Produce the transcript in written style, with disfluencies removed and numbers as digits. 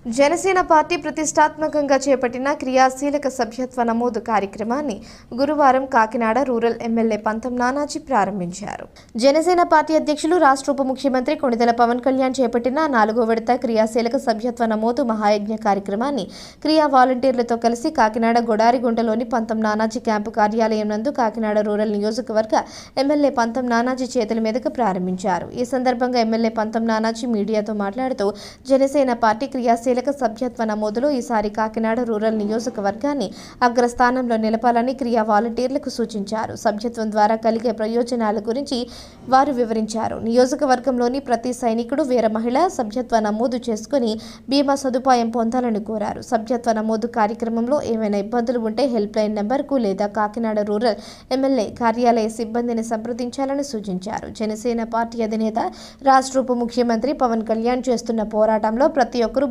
Janasena party ప్రతిష్టాత్మకంగా చేపట్టిన క్రియాశీలక సభ్యత్వ నమోదు కార్యక్రమాన్ని గురువారం కాకినాడ రూరల్ ఎమ్మెల్యే పంతం నానాజీ ప్రారంభించారు. జనసేన పార్టీ అధ్యక్షులు, రాష్ట్ర ఉప ముఖ్యమంత్రి కొణిదెల పవన్ కళ్యాణ్ చేపట్టిన 4వ విడత క్రియాశీలక సభ్యత్వ నమోదు మహాయజ్ఞ కార్యక్రమాన్ని క్రియా వాలంటీర్లతో కలిసి కాకినాడ గొడారిగుంటలోని పంతం నానాజీ క్యాంపు కార్యాలయం నందు కాకినాడ రూరల్ నియోజకవర్గ ఎమ్మెల్యే పంతం నానాజీ చేతుల మీదుగా ప్రారంభించారు. ఈ సందర్భంగా ఎమ్మెల్యే పంతం నానాజీ మీడియాతో మాట్లాడుతూ జనసేన పార్టీ క్రియాశీలక సభ్యత్వ నమోదులో ఈసారి కాకినాడ రూరల్ నియోజకవర్గాన్ని అగ్రస్థానంలో నిలపాలని క్రియా వాలంటీర్లకు సూచించారు. సభ్యత్వం ద్వారా కలిగే ప్రయోజనాల గురించి వారు వివరించారు. నియోజకవర్గంలోని ప్రతి సైనికుడు, వీర మహిళ సభ్యత్వ నమోదు చేసుకుని బీమా సదుపాయం పొందాలని కోరారు. సభ్యత్వ నమోదు కార్యక్రమంలో ఏమైనా ఇబ్బందులు ఉంటే హెల్ప్ లైన్ నెంబర్కు లేదా కాకినాడ రూరల్ ఎమ్మెల్యే కార్యాలయ సిబ్బందిని సంప్రదించాలని సూచించారు. జనసేన పార్టీ అధినేత, రాష్ట్ర ఉప ముఖ్యమంత్రి పవన్ కళ్యాణ్ చేస్తున్న పోరాటంలో ప్రతి ఒక్కరూ